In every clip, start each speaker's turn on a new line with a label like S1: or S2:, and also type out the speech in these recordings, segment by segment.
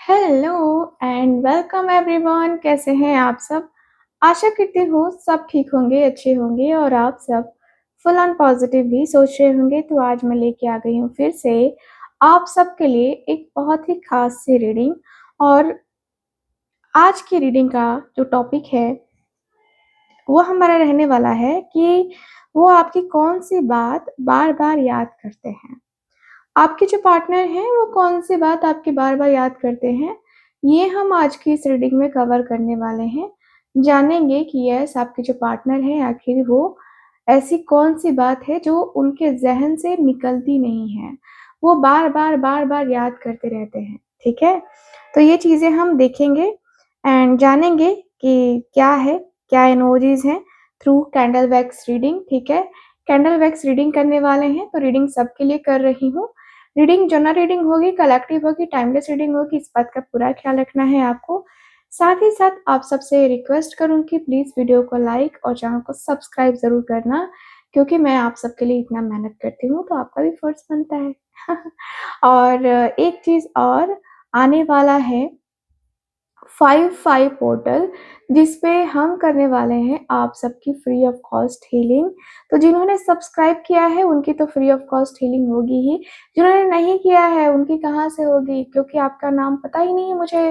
S1: Hello and welcome everyone. कैसे हैं आप सब? आशा करती हूँ सब ठीक होंगे, अच्छे होंगे और आप सब फुल ऑन पॉजिटिव भी सोच रहे होंगे। तो आज मैं लेके आ गई हूँ फिर से आप सबके लिए एक बहुत ही खास सी रीडिंग। और आज की रीडिंग का जो टॉपिक है वो हमारा रहने वाला है कि वो आपकी कौन सी बात बार बार याद करते हैं। आपके जो पार्टनर हैं वो कौन सी बात आपकी बार-बार याद करते हैं, ये हम आज की इस रीडिंग में कवर करने वाले हैं। जानेंगे कि यस आपके जो पार्टनर हैं आखिर वो ऐसी कौन-सी बात है जो उनके ज़हन से निकलती नहीं है। वो बार-बार, बार-बार याद करते रहते हैं, ठीक है? तो ये चीज़ें हम देखेंगे एंड जानेंगे कि क्या है, क्या इमोजीज़ हैं थ्रू कैंडल वैक्स रीडिंग, ठीक है? कैंडल वैक्स रीडिंग करने वाले हैं, तो रीडिंग सबके लिए कर रही हूँ। रीडिंग जनरल रीडिंग होगी, कलेक्टिव होगी, टाइमलेस रीडिंग होगी, इस बात का पूरा ख्याल रखना है आपको। साथ ही साथ आप सबसे रिक्वेस्ट करूँगी प्लीज़ वीडियो को लाइक और चैनल को सब्सक्राइब ज़रूर करना, क्योंकि मैं आप सबके लिए इतना मेहनत करती हूँ, तो आपका भी फ़र्ज़ बनता है। और एक चीज़ और आने वाला है 5-5 पोर्टल, जिसपे हम करने वाले हैं आप सबकी फ्री ऑफ कॉस्ट हीलिंग। तो जिन्होंने सब्सक्राइब किया है उनकी तो फ्री ऑफ कॉस्ट हीलिंग होगी ही, जिन्होंने नहीं किया है उनकी कहाँ से होगी, क्योंकि आपका नाम पता ही नहीं है मुझे,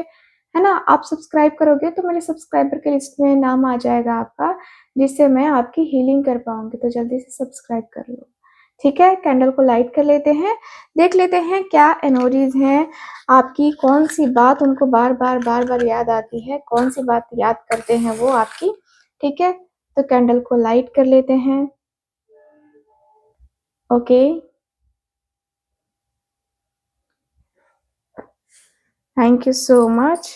S1: है ना? आप सब्सक्राइब करोगे तो मेरे सब्सक्राइबर की लिस्ट में नाम आ जाएगा आपका, जिससे मैं आपकी हीलिंग कर पाऊँगी। तो जल्दी से सब्सक्राइब कर लो, ठीक है? कैंडल को लाइट कर लेते हैं, देख लेते हैं क्या एनर्जीज़ हैं आपकी, कौन-सी बात उनको बार-बार, बार-बार याद आती है, कौन-सी बात याद करते हैं वो आपकी, ठीक है? तो कैंडल को लाइट कर लेते हैं। Okay, thank you so much.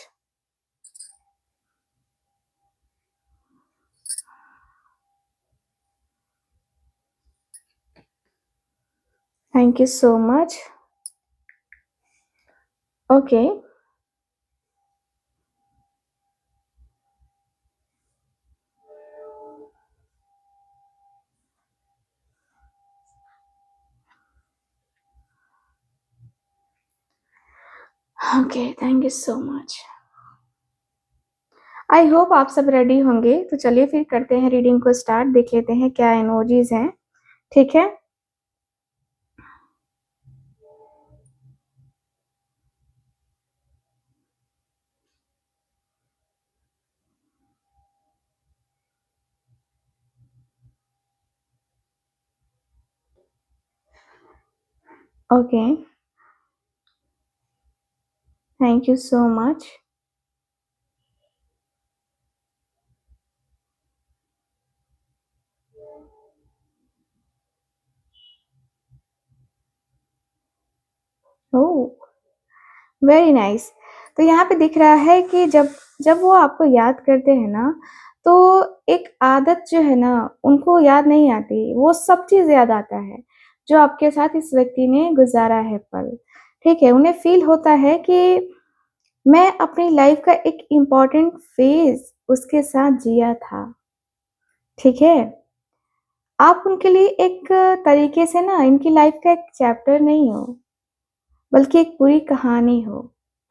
S1: Thank you so much. Okay, okay, thank you so much. I hope आप सब रेडी होंगे, तो चलिए फिर करते हैं रीडिंग को स्टार्ट, देख लेते हैं क्या एनर्जीज़ हैं, ठीक है? Okay, thank you so much. Oh! Very nice. तो यहाँ पे दिख रहा है कि जब जब वो आपको याद करते हैं ना, तो एक आदत जो है ना, उनको याद नहीं आती, वो सब चीज़ याद आता है, जो आपके साथ इस व्यक्ति ने गुज़ारा है पल, ठीक है? उन्हें फ़ील होता है कि मैं अपनी लाइफ़ का एक इम्पोर्टेंट फ़ेज़ उसके साथ जिया था, ठीक है? आप उनके लिए एक तरीके से ना इनकी लाइफ़ का एक चैप्टर नहीं हो, बल्कि एक पूरी कहानी हो,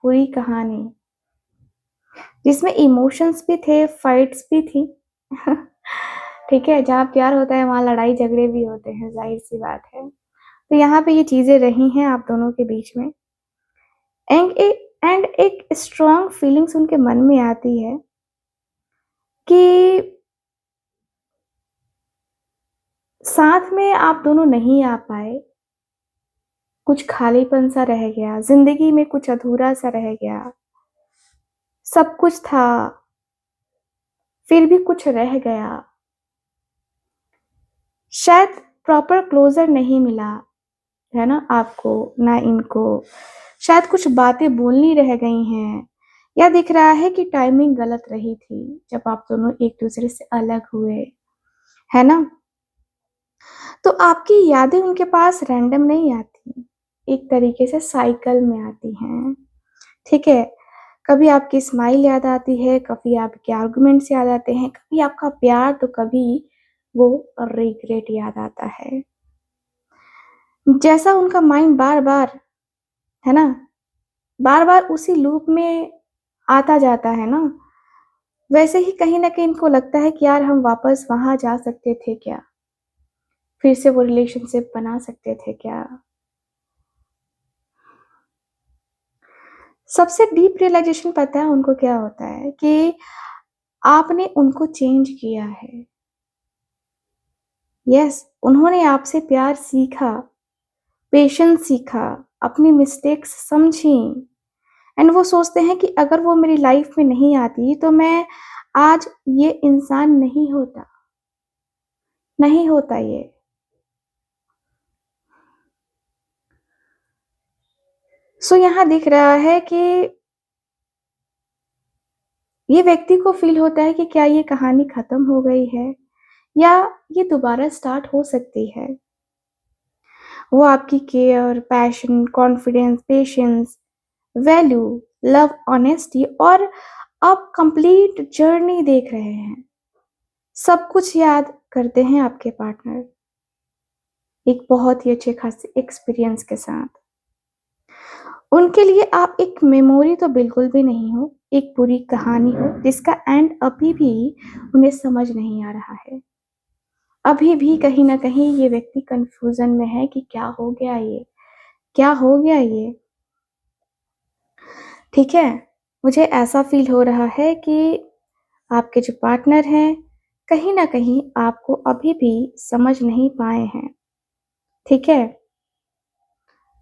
S1: पूरी कहानी। जिसमें इमोशंस भी थे, फाइट्स भी थी। ठीक है, जहाँ प्यार होता है वहाँ लड़ाई झगड़े भी होते हैं, ज़ाहिर-सी बात है। तो यहाँ पे ये चीज़ें रही हैं आप दोनों के बीच में एंड एक स्ट्रॉन्ग फीलिंग्स उनके मन में आती है कि साथ में आप दोनों नहीं आ पाए, कुछ खालीपन-सा रह गया, ज़िंदगी में कुछ अधूरा-सा रह गया। सब कुछ था, फिर भी कुछ रह गया। शायद प्रॉपर क्लोज़र नहीं मिला, है ना आपको, ना इनको। शायद कुछ बातें बोलनी रह गई हैं, या दिख रहा है कि टाइमिंग गलत रही थी, जब आप दोनों एक-दूसरे से अलग हुए, है ना? तो आपकी यादें उनके पास रैंडम नहीं आती, एक तरीके से साइकिल में आती हैं, ठीक है? कभी आपकी स्माइल याद आती है, कभी आपके आर्गुमेंट्स याद आते हैं, कभी आपका प्यार, तो कभी वो रिग्रेट याद आता है। जैसा उनका माइंड बार-बार, है ना, बार-बार उसी लूप में आता जाता है ना, वैसे ही कहीं न कहीं इनको लगता है कि यार हम वापस वहाँ जा सकते थे क्या? फिर से वो रिलेशनशिप बना सकते थे क्या? सबसे डीप रियलाइज़ेशन पता है उनको क्या होता है कि आपने उनको चेंज किया है। यस, उन्होंने आपसे प्यार सीखा, पेशेंस सीखा, अपनी मिस्टेक्स समझी एंड वो सोचते हैं कि अगर वो मेरी लाइफ में नहीं आती तो मैं आज ये इंसान नहीं होता, नहीं होता ये। सो यहाँ दिख रहा है कि ये व्यक्ति को फ़ील होता है कि क्या ये कहानी ख़त्म हो गई है या ये दोबारा स्टार्ट हो सकती है। वो आपकी care, passion, confidence, patience, value, love, honesty और अब कंप्लीट जर्नी देख रहे हैं। सब कुछ याद करते हैं आपके पार्टनर, एक बहुत ही अच्छे खासे एक्सपीरियंस के साथ। उनके लिए आप एक मेमोरी तो बिल्कुल भी नहीं हो, एक पूरी कहानी हो जिसका एंड अभी भी उन्हें समझ नहीं आ रहा है। अभी भी कहीं न कहीं ये व्यक्ति कन्फ्यूज़न में है कि क्या हो गया ये? क्या हो गया ये? ठीक है? मुझे ऐसा फ़ील हो रहा है कि आपके जो पार्टनर हैं, कहीं न कहीं आपको अभी भी समझ नहीं पाए हैं। ठीक है?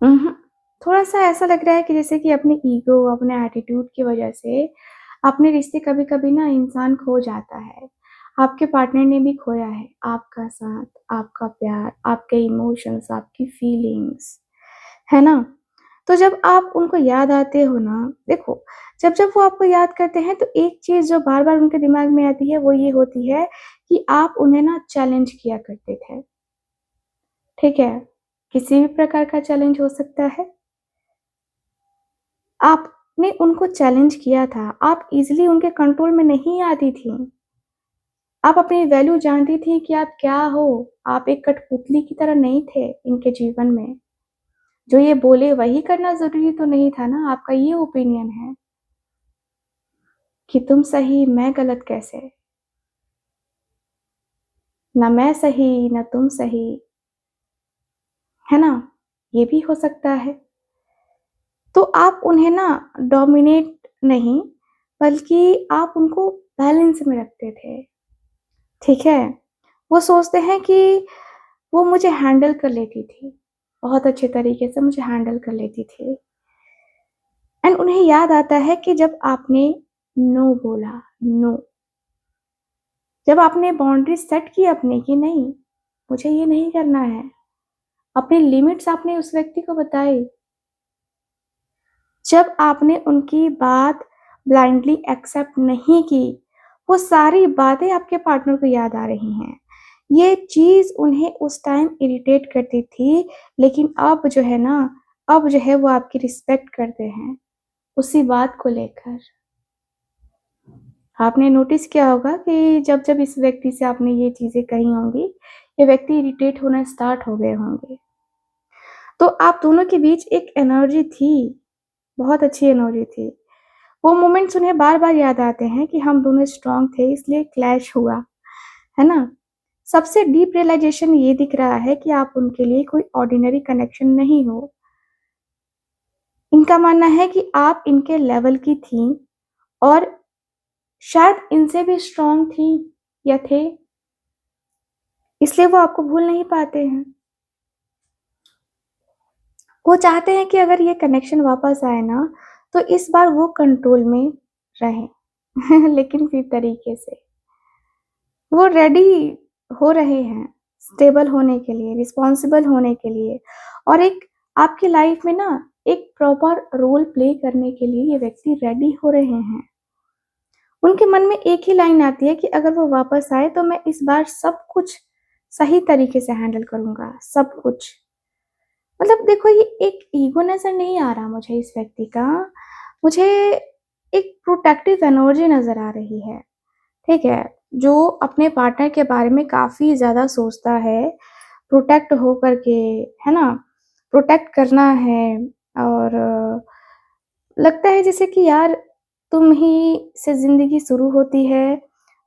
S1: उहुँ, थोड़ा-सा ऐसा लग रहा है कि जैसे कि अपनी ईगो, अपने एटीट्यूड की वज़ह से अपने रिश्ते कभी-कभी ना इंसान खो जाता है। आपके पार्टनर ने भी खोया है आपका साथ, आपका प्यार, आपके इमोशंस, आपकी फीलिंग्स, है ना? तो जब आप उनको याद आते हो ना, देखो, जब-जब वो आपको याद करते हैं तो एक चीज़ जो बार-बार उनके दिमाग में आती है वो ये होती है कि आप उन्हें ना चैलेंज किया करते थे, ठीक है? किसी भी प्रकार का चैलेंज हो सकता है। आपने उनको चैलेंज किया था, आप ईज़िली उनके कंट्रोल में नहीं आती थीं। आप अपनी वैल्यू जानती थीं कि आप क्या हो, आप एक कठपुतली की तरह नहीं थे इनके जीवन में। जो ये बोले वही करना ज़रूरी तो नहीं था ना, आपका ये ओपिनियन है कि तुम सही, मैं गलत कैसे? ना मैं सही, ना तुम सही, है ना? ये भी हो सकता है। तो आप उन्हें ना डोमिनेट नहीं, बल्कि आप उनको बैलेंस में रखते थे, ठीक है? वो सोचते हैं कि वो मुझे हैंडल कर लेती थी, बहुत अच्छे तरीके से मुझे हैंडल कर लेती थी एंड उन्हें याद आता है कि जब आपने नो बोला, नो, जब आपने बाउंड्री सेट की अपनी कि नहीं, मुझे ये नहीं करना है, अपनी लिमिट्स आपने उस व्यक्ति को बताई, जब आपने उनकी बात ब्लाइंडली एक्सेप्ट नहीं की, वो सारी बातें आपके पार्टनर को याद आ रही हैं। ये चीज़ उन्हें उस टाइम इरिटेट करती थी, लेकिन अब जो है ना, अब जो है वो आपकी रिस्पेक्ट करते हैं, उसी बात को लेकर। आपने नोटिस किया होगा कि जब-जब इस व्यक्ति से आपने ये चीज़ें कही होंगी, ये व्यक्ति इरिटेट होना स्टार्ट हो गए होंगे। तो आप दोनों के बीच एक एनर्जी थी, बहुत अच्छी एनर्जी थी। वो मोमेंट्स उन्हें बार-बार याद आते हैं कि हम दोनों स्ट्रॉन्ग थे इसलिए क्लैश हुआ, है ना? सबसे डीप रियलाइज़ेशन ये दिख रहा है कि आप उनके लिए कोई ऑर्डिनरी कनेक्शन नहीं हो। इनका मानना है कि आप इनके लेवल की थीं और शायद इनसे भी स्ट्रॉन्ग थीं या थे, इसलिए वो आपको भूल नहीं पाते हैं। वो चाहते हैं कि अगर ये कनेक्शन वापस आए ना, तो इस बार वो कंट्रोल में रहें लेकिन फिर तरीके से। वो रेडी हो रहे हैं स्टेबल होने के लिए, रिस्पॉन्सिबल होने के लिए और एक आपकी लाइफ में ना एक प्रॉपर रोल प्ले करने के लिए ये व्यक्ति रेडी हो रहे हैं। उनके मन में एक ही लाइन आती है कि अगर वो वापस आए तो मैं इस बार सब कुछ सही तरीके से हैंडल करूँगा, सब कुछ। मतलब देखो ये एक ईगो नज़र नहीं आ रहा मुझे इस व्यक्ति का, मुझे एक प्रोटेक्टिव एनर्जी नज़र आ रही है, ठीक है? जो अपने पार्टनर के बारे में काफ़ी ज़्यादा सोचता है, प्रोटेक्ट हो कर के, है ना? प्रोटेक्ट करना है और लगता है जैसे कि यार तुम ही से ज़िंदगी शुरू होती है,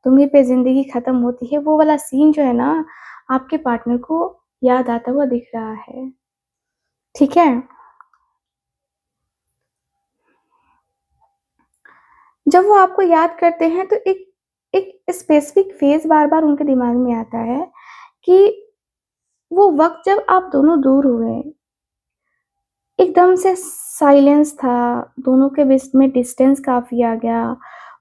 S1: तुम ही पे ज़िंदगी ख़त्म होती है, वो वाला सीन जो है ना आपके पार्टनर को याद आता हुआ दिख रहा है, ठीक है? जब वो आपको याद करते हैं तो एक एक स्पेसिफ़िक फ़ेज़ बार-बार उनके दिमाग में आता है कि वो वक़्त जब आप दोनों दूर हुए, एकदम से साइलेंस था, दोनों के बीच में डिस्टेंस काफ़ी आ गया।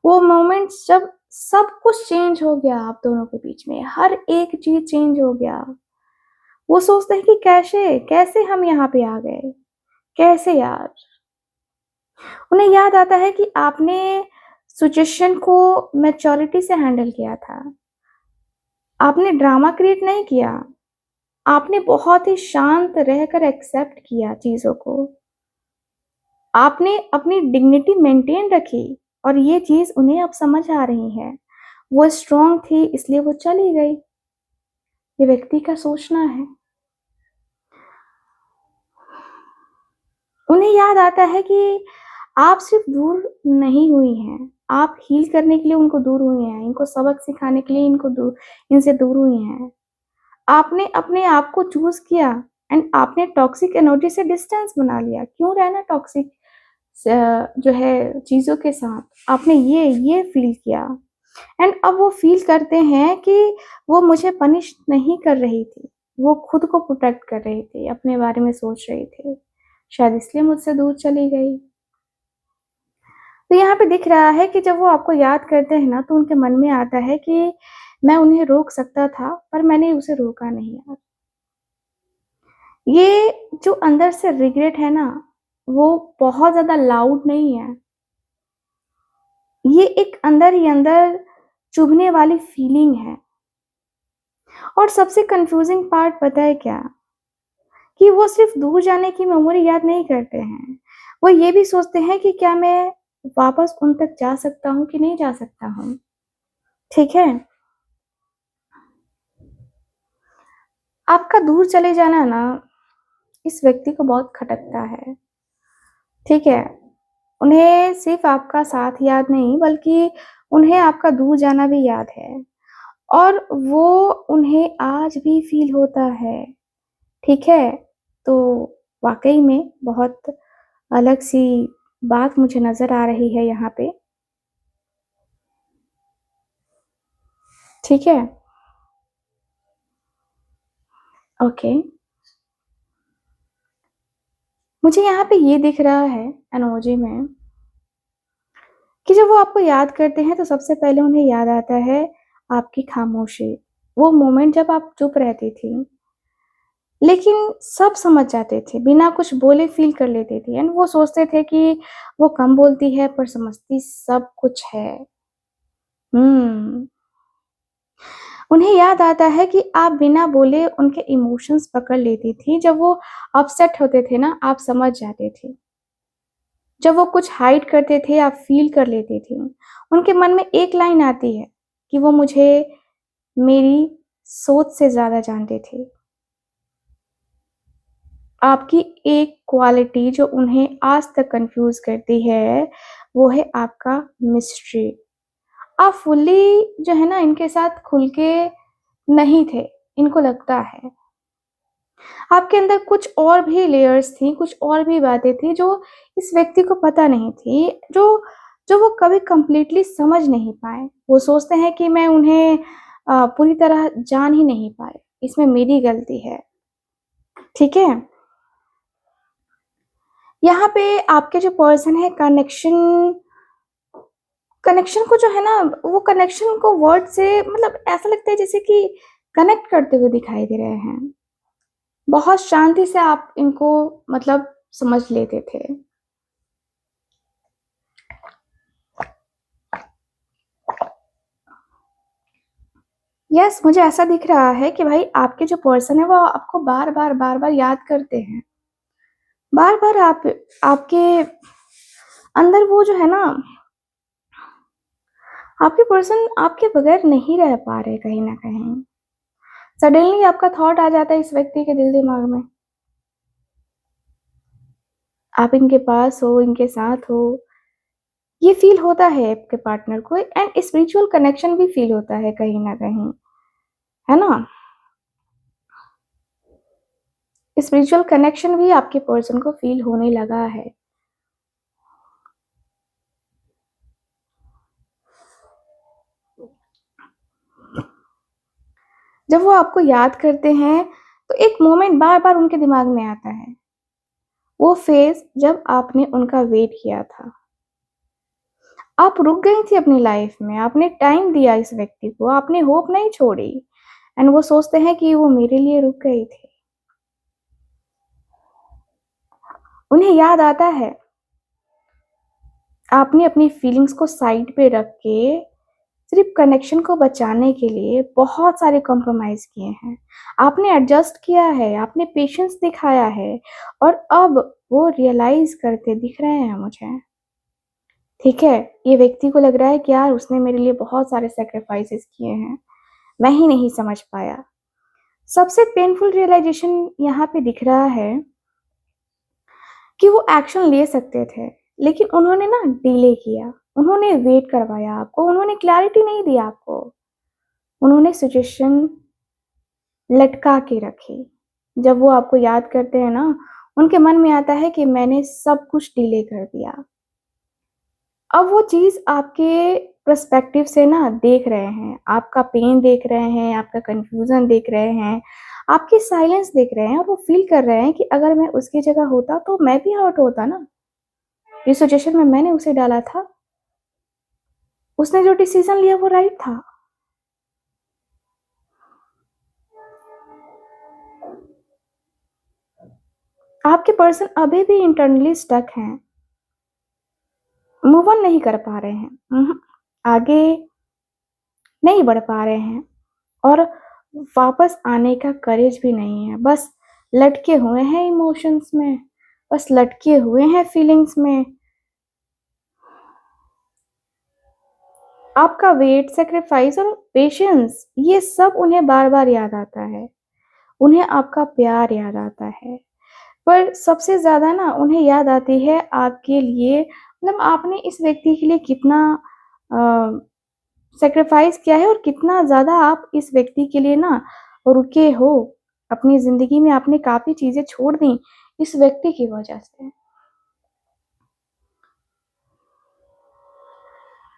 S1: वो मोमेंट्स जब सब कुछ चेंज हो गया आप दोनों के बीच में, हर एक चीज़ चेंज हो गया। वो सोचते हैं कि कैसे हम यहाँ पे आ गए? कैसे यार? उन्हें याद आता है कि आपने सिचुएशन को मैच्योरिटी से हैंडल किया था। आपने ड्रामा क्रिएट नहीं किया। आपने बहुत ही शांत रहकर एक्सेप्ट किया चीज़ों को। आपने अपनी डिग्निटी मेंटेन रखी और ये चीज़ उन्हें अब समझ आ रही है। वो स्ट्रॉन्ग थी इसलिए वो चली गई। ये व्यक्ति का सोचना है। उन्हें याद आता है कि आप सिर्फ़ दूर नहीं हुई हैं, आप हील करने के लिए उनको दूर हुई हैं, इनको सबक सिखाने के लिए इनसे दूर हुई हैं। आपने अपने आप को चूज़ किया एंड आपने टॉक्सिक एनर्जी से डिस्टेंस बना लिया। क्यों रहना टॉक्सिक स जो है चीज़ों के साथ, आपने ये फ़ील किया एंड अब वो फ़ील करते हैं कि वो मुझे पनिश नहीं कर रही थी, वो खुद को प्रोटेक्ट कर रही थी, अपने बारे में सोच रही थी, शायद इसलिए मुझसे दूर चली गई। तो यहाँ पे दिख रहा है कि जब वो आपको याद करते हैं ना, तो उनके मन में आता है कि मैं उन्हें रोक सकता था, पर मैंने उसे रोका नहीं यार। ये जो अंदर से रिग्रेट है ना, वो बहुत ज़्यादा लाउड नहीं है। ये एक अंदर ही अंदर चुभने वाली फीलिंग है। और सबसे कन्फ्यूज़िंग पार्ट पता है क्या? कि वो सिर्फ़ दूर जाने की मेमोरी याद नहीं करते हैं। वो ये भी सोचते हैं कि क्या मैं वापस उन तक जा सकता हूँ कि नहीं जा सकता हूँ, ठीक है? आपका दूर चले जाना ना, इस व्यक्ति को बहुत खटकता है, ठीक है? उन्हें सिर्फ़ आपका साथ याद नहीं, बल्कि उन्हें आपका दूर जाना भी याद है और वो उन्हें आज भी फ़ील होता है, ठीक है? तो वाक़ई में बहुत अलग-सी बात मुझे नज़र आ रही है यहाँ पे, ठीक है? ओके। मुझे यहाँ पे ये दिख रहा है एनोलॉजी में कि जब वो आपको याद करते हैं तो सबसे पहले उन्हें याद आता है आपकी खामोशी। वो मोमेंट जब आप चुप रहती थी, लेकिन सब समझ जाते थे, बिना कुछ बोले फ़ील कर लेते थे एंड वो सोचते थे कि वो कम बोलती है पर समझती सब कुछ है। हुँ। उन्हें याद आता है कि आप बिना बोले उनके इमोशंस पकड़ लेती थी, जब वो अपसेट होते थे ना, आप समझ जाते थे। जब वो कुछ हाइड करते थे, आप फ़ील कर लेती थी। उनके मन में एक लाइन आती है कि वो मुझे मेरी सोच से ज़्यादा जानते थे। आपकी एक क्वालिटी जो उन्हें आज तक कन्फ्यूज़ करती है, वो है आपका मिस्ट्री। आप फुल्ली जो है ना इनके साथ खुल के नहीं थे, इनको लगता है। आपके अंदर कुछ और भी लेयर्स थी, कुछ और भी बातें थी जो इस व्यक्ति को पता नहीं थी, जो जो वो कभी कंप्लीटली समझ नहीं पाए। वो सोचते हैं कि मैं उन्हें पूरी तरह जान ही नहीं पाए, इसमें मेरी गलती है, ठीक है? यहाँ पे आपके जो पर्सन है कनेक्शन कनेक्शन को जो है ना, वो कनेक्शन को वर्ड से मतलब ऐसा लगता है जैसे कि कनेक्ट करते हुए दिखाई दे रहे हैं। बहुत शांति से आप इनको मतलब समझ लेते थे। यस, मुझे ऐसा दिख रहा है कि भाई आपके जो पर्सन है वो आपको बार-बार याद करते हैं। बार-बार आप आपके अंदर वो जो है ना, आपके पर्सन आपके बगैर नहीं रह पा रहे कहीं न कहीं। सडनली आपका थॉट आ जाता है इस व्यक्ति के दिल-दिमाग में। आप इनके पास हो, इनके साथ हो, ये फ़ील होता है आपके पार्टनर को एंड स्पिरिचुअल कनेक्शन भी फ़ील होता है कहीं न कहीं, है ना? स्पिरिचुअल कनेक्शन भी आपके पर्सन को फ़ील होने लगा है। जब वो आपको याद करते हैं, तो एक मोमेंट बार-बार उनके दिमाग में आता है। वो फ़ेज़ जब आपने उनका वेट किया था। आप रुक गई थी अपनी लाइफ़ में, आपने टाइम दिया इस व्यक्ति को, आपने होप नहीं छोड़ी एंड वो सोचते हैं कि वो मेरे लिए रुक गए थे। उन्हें याद आता है, आपने अपनी फीलिंग्स को साइड पे रख के, सिर्फ़ कनेक्शन को बचाने के लिए बहुत सारे कॉम्प्रोमाइज़ किए हैं। आपने एडजस्ट किया है, आपने पेशेंस दिखाया है और अब वो रियलाइज़ करते दिख रहे हैं मुझे। ठीक है, ये व्यक्ति को लग रहा है कि यार उसने मेरे लिए बहुत सारे सैक्रिफाइसेस किए हैं, मैं ही नहीं समझ पाया। सबसे पेनफुल रियलाइज़ेशन यहाँ पे दिख रहा है कि वो एक्शन ले सकते थे, लेकिन उन्होंने ना डिले किया, उन्होंने वेट करवाया आपको, उन्होंने क्लैरिटी नहीं दी आपको, उन्होंने सिचुएशन लटका के रखी। जब वो आपको याद करते हैं ना, उनके मन में आता है कि मैंने सब कुछ डिले कर दिया। अब वो चीज़ आपके पर्सपेक्टिव से ना देख रहे हैं, आपका पेन देख रहे हैं, आपका कन्फ्यूज़न देख रहे हैं, आपकी साइलेंस देख रहे हैं और वो फ़ील कर रहे हैं कि अगर मैं उसकी जगह होता तो मैं भी हर्ट होता ना। जिस सिचुएशन में मैंने उसे डाला था, उसने जो डिसीज़न लिया वो राइट था। आपके पर्सन अभी भी इंटरनली स्टक हैं, मूव ऑन नहीं कर पा रहे हैं। आगे नहीं बढ़ पा रहे हैं और वापस आने का करेज भी नहीं है। बस लटके हुए हैं इमोशंस में, बस लटके हुए हैं फीलिंग्स में। आपका वेट, सैक्रिफाइस और पेशेंस ये सब उन्हें बार-बार याद आता है। उन्हें आपका प्यार याद आता है। पर सबसे ज़्यादा ना उन्हें याद आती है आपके लिए मतलब आपने इस व्यक्ति के लिए कितना अ, सैक्रिफाइस किया है और कितना ज़्यादा आप इस व्यक्ति के लिए ना रुके हो। अपनी ज़िंदगी में आपने काफ़ी चीज़ें छोड़ दी इस व्यक्ति की वजह से।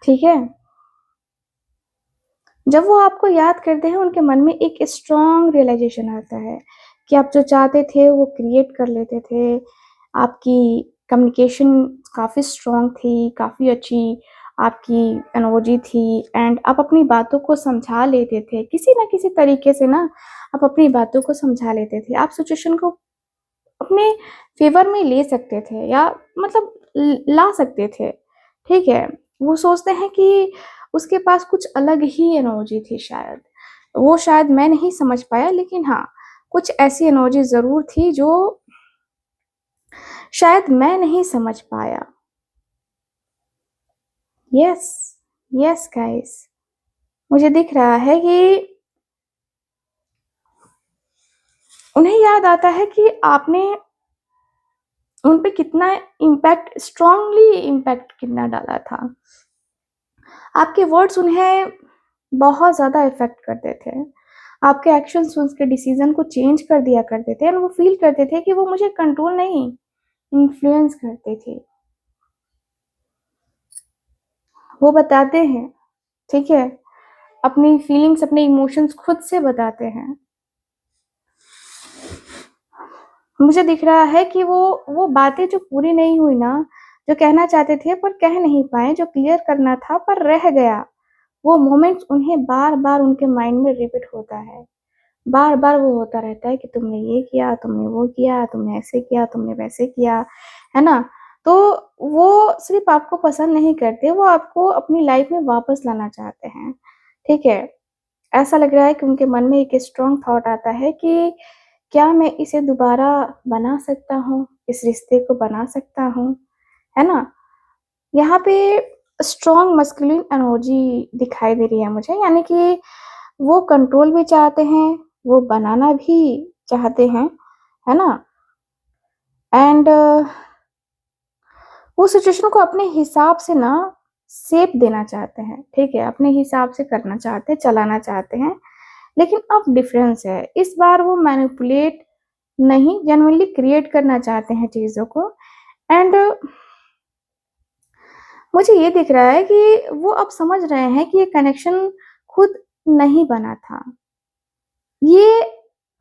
S1: ठीक है? जब वो आपको याद करते हैं उनके मन में एक स्ट्रॉन्ग रियलाइज़ेशन आता है कि आप जो चाहते थे वो क्रिएट कर लेते थे। आपकी कम्युनिकेशन काफ़ी स्ट्रॉन्ग थी, काफ़ी अच्छी आपकी एनर्जी थी एंड आप अपनी बातों को समझा लेते थे। किसी न किसी तरीके से ना आप अपनी बातों को समझा लेते थे। आप सिचुएशन को अपने फ़ेवर में ले सकते थे या मतलब ला सकते थे, ठीक है? वो सोचते हैं कि उसके पास कुछ अलग ही एनर्जी थी शायद। वो शायद मैं नहीं समझ पाया लेकिन हाँ, कुछ ऐसी एनर्जी ज़रूर थी जो शायद मैं नहीं समझ पाया। यस, यस गाइस मुझे दिख रहा है कि उन्हें याद आता है कि आपने उन पे कितना इम्पैक्ट स्ट्रॉन्गली इम्पैक्ट कितना डाला था। आपके वर्ड्स उन्हें बहुत ज़्यादा इफ़ेक्ट करते थे। आपके एक्शंस उसके डिसीज़न को चेंज कर दिया करते थे एंड वो फ़ील करते थे कि वो मुझे कंट्रोल नहीं, इन्फ्लुएंस करते थे। वो बताते हैं, ठीक है? अपनी फीलिंग्स, अपने इमोशंस खुद से बताते हैं। मुझे दिख रहा है कि वो बातें जो पूरी नहीं हुई ना, जो कहना चाहते थे पर कह नहीं पाए, जो क्लियर करना था पर रह गया, वो मोमेंट्स उन्हें बार-बार उनके माइंड में रिपीट होता है। बार-बार वो होता रहता है कि तुमने ये किया, तुमने वो किया, तुमने ऐसे किया, तुमने वैसे किया, है ना? तो वो सिर्फ़ आपको पसंद नहीं करते, वो आपको अपनी लाइफ़ में वापस लाना चाहते हैं, ठीक है? ऐसा लग रहा है कि उनके मन में एक स्ट्रॉन्ग थॉट आता है कि क्या मैं इसे दोबारा बना सकता हूँ? इस रिश्ते को बना सकता हूँ, है ना? यहाँ पे स्ट्रॉन्ग मस्कुलिन एनर्जी दिखाई दे रही है मुझे, यानी कि वो कंट्रोल भी चाहते हैं, वो बनाना भी चाहते हैं, है ना? एंड वो सिचुएशन को अपने हिसाब से ना शेप देना चाहते हैं, ठीक है? अपने हिसाब से करना चाहते हैं, चलाना चाहते हैं। लेकिन अब डिफरेंस है, इस बार वो मैनिपुलेट नहीं, जेन्युइनली क्रिएट करना चाहते हैं चीज़ों को। एंड मुझे ये दिख रहा है कि वो अब समझ रहे हैं कि ये कनेक्शन खुद नहीं बना था। ये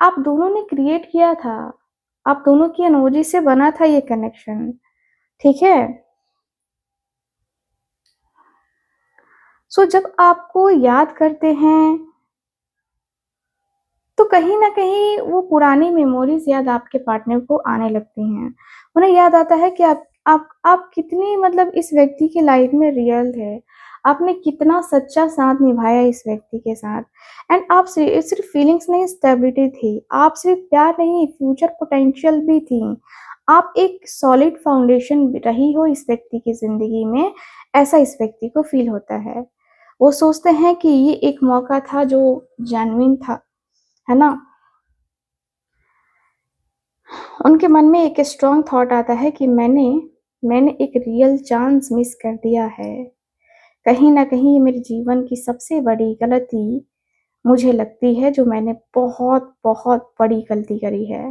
S1: आप दोनों ने क्रिएट किया था। आप दोनों की एनर्जी से बना था ये कनेक्शन, ठीक है? जब आपको याद करते हैं, तो कहीं न कहीं वो पुरानी मेमोरीज़ याद आपके पार्टनर को आने लगती हैं। उन्हें याद आता है कि आप कितनी मतलब इस व्यक्ति की लाइफ़ में रियल थे। आपने कितना सच्चा साथ निभाया इस व्यक्ति के साथ। एंड आप सिर्फ़ फीलिंग्स नहीं, स्टेबिलिटी थी। आप सिर्फ़ प्यार नहीं, फ्यूचर पोटेंशियल भी थी। आप एक सॉलिड फाउंडेशन रही हो इस व्यक्ति की ज़िंदगी में, ऐसा इस व्यक्ति को फ़ील होता है। वो सोचते हैं कि ये एक मौका था जो जेन्युइन था, है ना? उनके मन में एक स्ट्रॉन्ग थॉट आता है कि मैंने एक रियल चांस मिस कर दिया है। कहीं न कहीं ये मेरे जीवन की सबसे बड़ी गलती मुझे लगती है, जो मैंने बहुत बड़ी गलती करी है।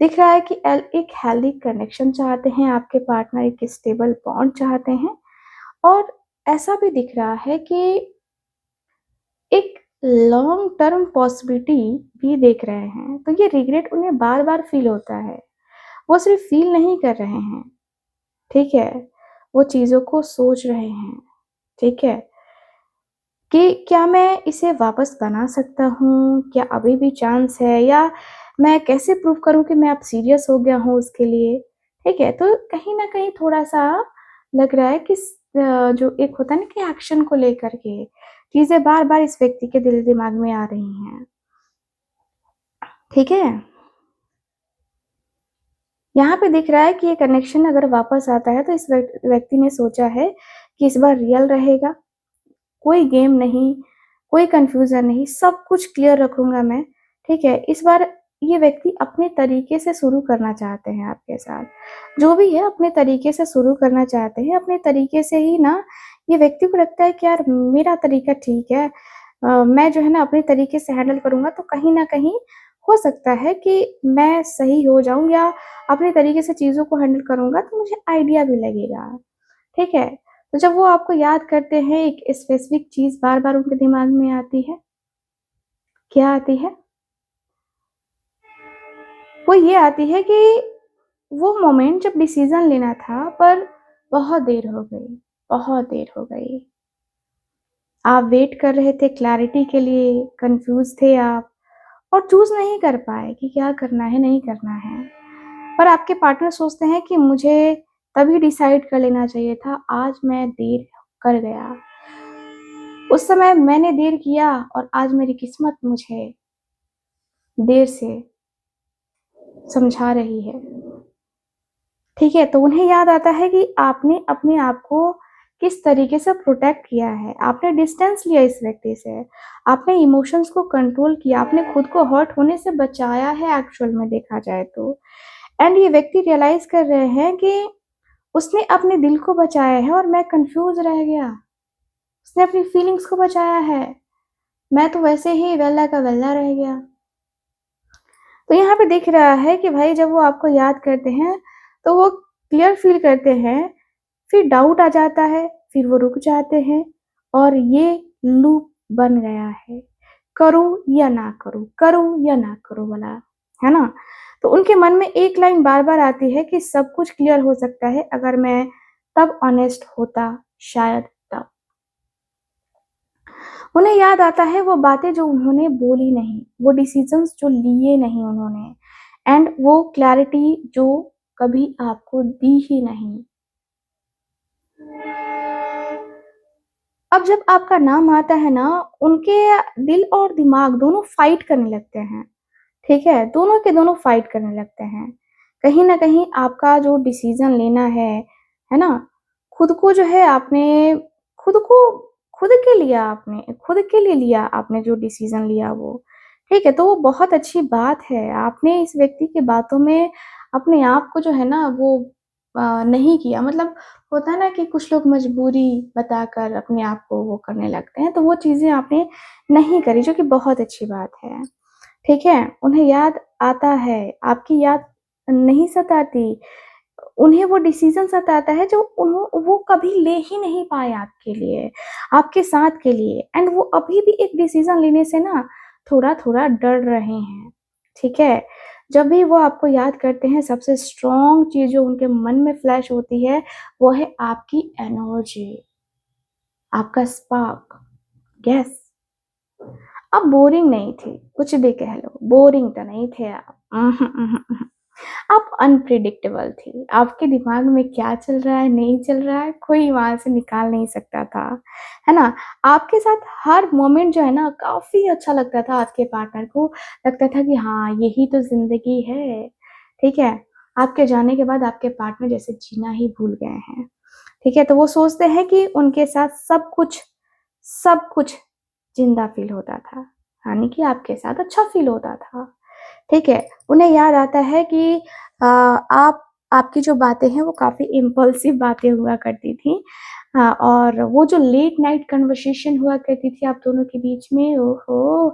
S1: दिख रहा है कि एक हेल्दी कनेक्शन चाहते हैं आपके पार्टनर, एक स्टेबल बॉन्ड चाहते हैं, और ऐसा भी दिख रहा है कि एक लॉन्ग टर्म पॉसिबिलिटी भी देख रहे हैं। तो ये रिग्रेट उन्हें बार-बार फ़ील होता है। वो सिर्फ़ फ़ील नहीं कर रहे हैं, ठीक है? वो चीज़ों को सोच रहे हैं, ठीक है? कि क्या मैं इसे वापस बना सकता हूँ? क्या अभी भी चांस है? या मैं कैसे प्रूव करूँ कि मैं अब सीरियस हो गया हूँ उसके लिए? ठीक है? तो कहीं न कहीं थोड़ा-सा लग रहा है कि जो एक होता है ना कि एक्शन को लेकर के चीज़ें बार-बार इस व्यक्ति के दिल-दिमाग में आ रही हैं। ठीक है? यहाँ पे दिख रहा है कि ये कनेक्शन अगर वापस आता है, तो इस व्यक्ति ने सोचा है कि इस बार रियल रहेगा, कोई गेम नहीं, कोई कन्फ्यूज़न नहीं, सब कुछ क्लियर रखूँगा मैं, ठीक है? इस बार ये व्यक्ति अपने तरीके से शुरू करना चाहते हैं आपके साथ। जो भी है अपने तरीके से शुरू करना चाहते हैं, अपने तरीके से ही ना ये व्यक्ति को लगता है कि यार मेरा तरीका ठीक है। मैं जो है ना अपने तरीके से हैंडल करूँगा, तो कहीं न कहीं हो सकता है कि मैं सही हो जाऊँ, या अपने तरीके से चीज़ों को हैंडल करूँगा तो मुझे आइडिया भी लगेगा, ठीक है? तो जब वो आपको याद करते हैं, एक स्पेसिफिक चीज़ बार-बार उनके दिमाग में आती है। क्या आती है? वो ये आती है कि वो मोमेंट जब डिसीज़न लेना था, पर बहुत देर हो गई, बहुत देर हो गई। आप वेट कर रहे थे क्लैरिटी के लिए, कन्फ्यूज़ थे आप, और चूज़ नहीं कर पाए कि क्या करना है, नहीं करना है। पर आपके पार्टनर सोचते हैं कि मुझे तभी डिसाइड कर लेना चाहिए था, आज मैं देर कर गया। उस समय मैंने देर किया, और आज मेरी किस्मत मुझे देर से समझा रही है। ठीक है? तो उन्हें याद आता है कि आपने अपने आप को किस तरीके से प्रोटेक्ट किया है। आपने डिस्टेंस लिया इस व्यक्ति से, आपने इमोशंस को कंट्रोल किया, आपने खुद को हर्ट होने से बचाया है एक्चुअल में देखा जाए तो। एंड ये व्यक्ति रियलाइज़ कर रहे हैं कि उसने अपने दिल को बचाया है, और मैं कन्फ्यूज़ रह गया। उसने अपनी फीलिंग्स को बचाया है, मैं तो वैसे ही वेला का वेला रह गया। तो यहाँ पे दिख रहा है कि भाई जब वो आपको याद करते हैं, तो वो क्लियर फ़ील करते हैं, फिर डाउट आ जाता है, फिर वो रुक जाते हैं, और ये लूप बन गया है, करूँ या ना करूँ, करूँ या ना करूँ वाला, है ना? तो उनके मन में एक लाइन बार-बार आती है कि सब कुछ क्लियर हो सकता है अगर मैं तब ऑनेस्ट होता, शायद तब। उन्हें याद आता है वो बातें जो उन्होंने बोली नहीं, वो डिसीज़न्स जो लिए नहीं उन्होंने, एंड वो क्लैरिटी जो कभी आपको दी ही नहीं। अब जब आपका नाम आता है ना, उनके दिल और दिमाग दोनों फाइट करने लगते हैं, ठीक है? दोनों के दोनों फाइट करने लगते हैं। कहीं न कहीं आपका जो डिसीज़न लेना है ना? खुद को जो है आपने खुद को खुद के लिया आपने, खुद के लिए लिया आपने जो डिसीज़न लिया वो, ठीक है? तो वो बहुत अच्छी बात है। आपने इस व्यक्ति की बातों में अपने आप को जो है ना वो नहीं किया, मतलब होता है ना कि कुछ लोग मजबूरी बताकर अपने आप को वो करने लगते हैं, तो वो चीज़ें आपने नहीं करी, जो कि बहुत अच्छी बात है, ठीक है? उन्हें याद आता है, आपकी याद नहीं सताती, उन्हें वो डिसीज़न सताता है जो वो कभी ले ही नहीं पाए आपके लिए, आपके साथ के लिए, एंड वो अभी भी एक डिसीज़न लेने से ना थोड़ा-थोड़ा डर रहे हैं, ठीक है? जब भी वो आपको याद करते हैं, सबसे स्ट्रॉन्ग चीज़ जो उनके मन में फ्लैश होती है, वो है आपकी एनर्जी, आपका स्पार्क। यस, आप बोरिंग नहीं थे, कुछ भी कह लो, बोरिंग तो नहीं थे आप। आप अनप्रेडिक्टेबल थे, आपके दिमाग में क्या चल रहा है, नहीं चल रहा है, कोई वहाँ से निकाल नहीं सकता था, है ना? आपके साथ हर मोमेंट जो है ना काफ़ी अच्छा लगता था आपके पार्टनर को, लगता था कि हाँ, यही तो ज़िंदगी है, ठीक है? आपके जाने के बाद आपके पार्टनर जैसे जीना ही भूल गए हैं, ठीक है? तो वो सोचते हैं कि उनके साथ सब कुछ ज़िंदा फ़ील होता था, यानी कि आपके साथ अच्छा फ़ील होता था, ठीक है? उन्हें याद आता है कि आपकी जो बातें हैं वो काफ़ी इम्पल्सिव बातें हुआ करती थी, और वो जो लेट नाइट कन्वर्सेशन हुआ करती थी आप दोनों के बीच में, ओहो!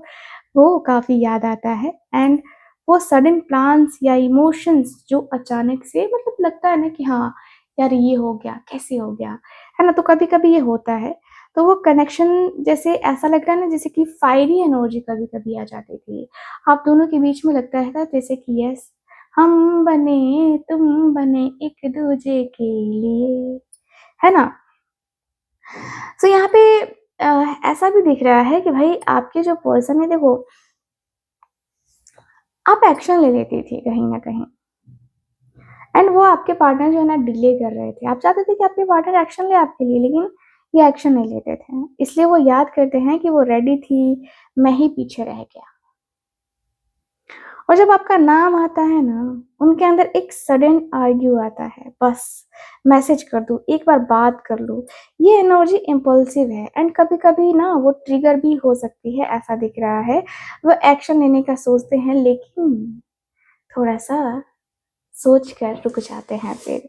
S1: वो काफ़ी याद आता है, एंड वो सडन प्लान्स या इमोशंस जो अचानक से, मतलब लगता है ना कि हाँ, यार ये हो गया, कैसे हो गया? है ना? तो कभी-कभी ये होता है। तो वो कनेक्शन जैसे ऐसा लग रहा है ना, जैसे कि फायरी एनर्जी कभी-कभी आ जाती थी। आप दोनों के बीच में लगता है जैसे कि यस, हम बने, तुम बने एक-दूजे के लिए, है ना? तो यहाँ पे ऐसा भी दिख रहा है कि भाई आपके जो पर्सन है, देखो, आप एक्शन ले लेती थी कहीं न कहीं, एंड वो आपके पार्टनर जो है ना डिले कर रहे थे। आप चाहते थे कि आपके पार्टनर एक्शन ले आपके लिए, लेकिन ये एक्शन नहीं लेते थे। इसलिए वो याद करते हैं कि वो रेडी थी, मैं ही पीछे रह गया। और जब आपका नाम आता है ना, उनके अंदर एक सडन आर्ग्यू आता है, बस मैसेज कर दूँ, एक बार बात कर लूँ। ये एनर्जी इम्पल्सिव है, एंड कभी-कभी ना वो ट्रिगर भी हो सकती है, ऐसा दिख रहा है। वो एक्शन लेने का सोचते हैं, लेकिन थोड़ा-सा सोच कर रुक जाते हैं फिर,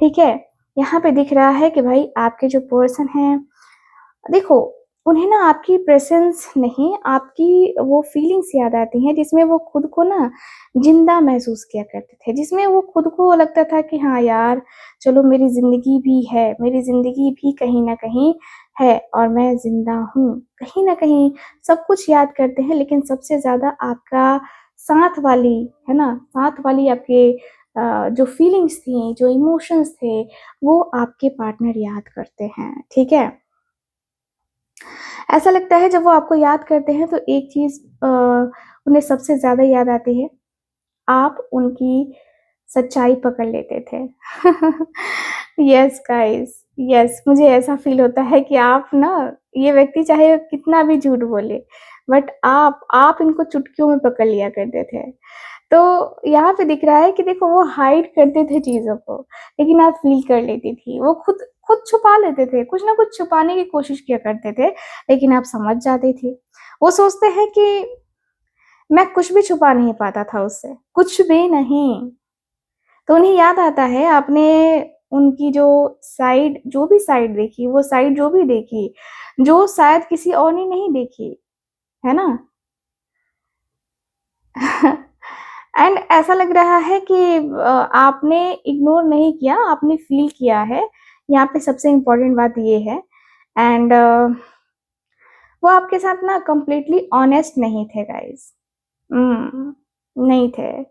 S1: ठीक है? यहाँ पे दिख रहा है कि भाई आपके जो पर्सन हैं, देखो, उन्हें ना आपकी प्रेज़ेंस नहीं, आपकी वो फीलिंग्स याद आती हैं जिसमें वो खुद को ना ज़िंदा महसूस किया करते थे, जिसमें वो खुद को लगता था कि हाँ यार, चलो मेरी ज़िंदगी भी है, मेरी ज़िंदगी भी कहीं न कहीं है और मैं ज़िंदा हूँ। कहीं न कहीं सब कुछ याद करते हैं, लेकिन सबसे ज़्यादा आपका साथ वाली, है ना? साथ वाली आपके जो फीलिंग्स थी, जो इमोशंस थे, वो आपके पार्टनर याद करते हैं, ठीक है? ऐसा लगता है जब वो आपको याद करते हैं तो एक चीज़ उन्हें सबसे ज़्यादा याद आती है, आप उनकी सच्चाई पकड़ लेते थे। यस गाइस, यस, मुझे ऐसा फ़ील होता है कि आप ना, ये व्यक्ति चाहे कितना भी झूठ बोले, बट आप इनको चुटकियों में पकड़ लिया करते थे। तो यहाँ पे दिख रहा है कि देखो, वो हाइड करते थे चीज़ों को, लेकिन आप फ़ील कर लेती थी। वो खुद खुद छुपा लेते थे, कुछ ना कुछ छुपाने की कोशिश किया करते थे, लेकिन आप समझ जाती थी। वो सोचते हैं कि मैं कुछ भी छुपा नहीं पाता था उससे, कुछ भी नहीं। तो उन्हें याद आता है आपने उनकी जो भी साइड देखी, वो साइड जो भी देखी, जो शायद किसी और ने नहीं देखी, है ना? एंड ऐसा लग रहा है कि आपने इग्नोर नहीं किया, आपने फ़ील किया है। यहाँ पे सबसे इम्पोर्टेंट बात ये है, एंड वो आपके साथ ना कंप्लीटली ऑनेस्ट नहीं थे गाइज़। हुँ, नहीं थे।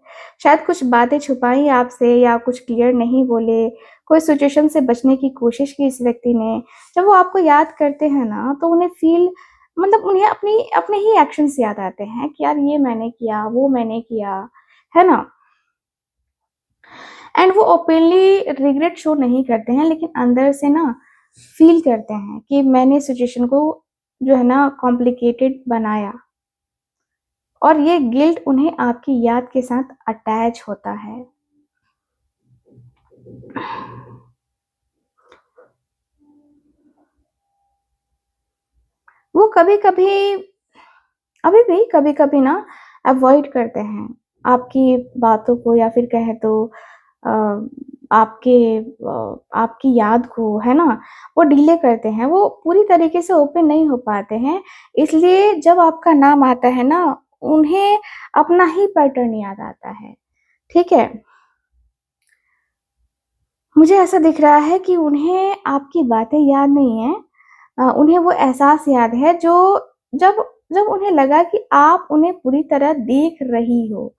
S1: शायद कुछ बातें छुपाई आपसे या कुछ क्लियर नहीं बोले, कोई सिचुएशन से बचने की कोशिश की इस व्यक्ति ने। जब वो आपको याद करते हैं ना, तो उन्हें फ़ील, मतलब उन्हें अपने ही एक्शन्स याद आते हैं कि यार ये मैंने किया, वो मैंने किया, है ना? एंड वो ओपनली रिग्रेट शो नहीं करते हैं, लेकिन अंदर से ना फ़ील करते हैं कि मैंने सिचुएशन को जो है ना कॉम्प्लिकेटेड बनाया, और ये गिल्ट उन्हें आपकी याद के साथ अटैच होता है। वो कभी-कभी, अभी भी कभी-कभी ना अवॉइड करते हैं आपकी बातों को, या फिर कहें तो आपकी याद को, है ना, वो डिले करते हैं, वो पूरी तरीके से ओपन नहीं हो पाते हैं। इसलिए जब आपका नाम आता है ना, उन्हें अपना ही पैटर्न याद आता है, ठीक है? मुझे ऐसा दिख रहा है कि उन्हें आपकी बातें याद नहीं हैं, उन्हें वो एहसास याद है जो जब जब उन्हें लगा कि आप उन्हें पूरी तरह देख रही हो,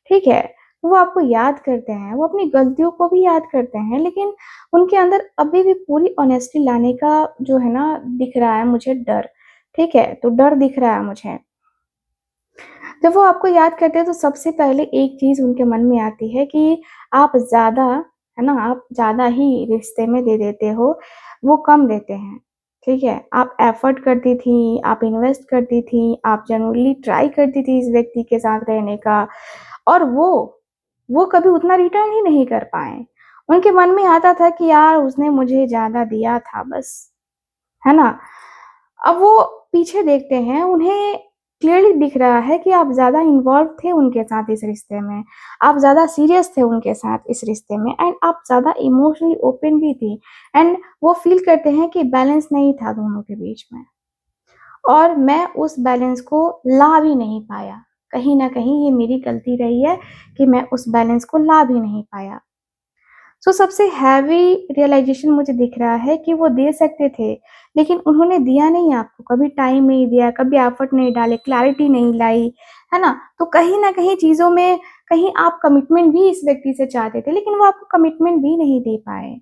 S1: ठीक है? वो आपको याद करते हैं, वो अपनी गलतियों को भी याद करते हैं, लेकिन उनके अंदर अभी भी पूरी ऑनेस्टी लाने का जो है ना, दिख रहा है मुझे डर, ठीक है? तो डर दिख रहा है मुझे। जब वो आपको याद करते हैं तो सबसे पहले एक चीज़ उनके मन में आती है कि आप ज़्यादा, है ना, आप ज़्यादा ही रिश्ते में दे देते हो, वो कम देते हैं, ठीक है? आप एफ़र्ट करती थी, आप इन्वेस्ट करती थी, आप जेन्युइनली ट्राई करती थी इस व्यक्ति के साथ रहने का, और वो कभी उतना रिटर्न ही नहीं कर पाए। उनके मन में आता था कि यार उसने मुझे ज़्यादा दिया था बस, है ना? अब वो पीछे देखते हैं, उन्हें क्लियरली दिख रहा है कि आप ज़्यादा इन्वॉल्व थे उनके साथ इस रिश्ते में, आप ज़्यादा सीरियस थे उनके साथ इस रिश्ते में, एंड आप ज़्यादा इमोशनली ओपन भी थी, एंड वो फ़ील करते हैं कि बैलेंस नहीं था दोनों के बीच में, और मैं उस बैलेंस को ला भी नहीं पाया। कहीं न कहीं ये मेरी गलती रही है कि मैं उस बैलेंस को ला भी नहीं पाया। सो सबसे हैवी रियलाइज़ेशन मुझे दिख रहा है कि वो दे सकते थे, लेकिन उन्होंने दिया नहीं आपको, कभी टाइम नहीं दिया, कभी एफर्ट नहीं डाले, क्लैरिटी नहीं लाई, है ना? तो कहीं न कहीं चीज़ों में कहीं आप कमिटमेंट भी इस व्यक्ति से चाहते थे, लेकिन वो आपको कमिटमेंट भी नहीं दे पाए।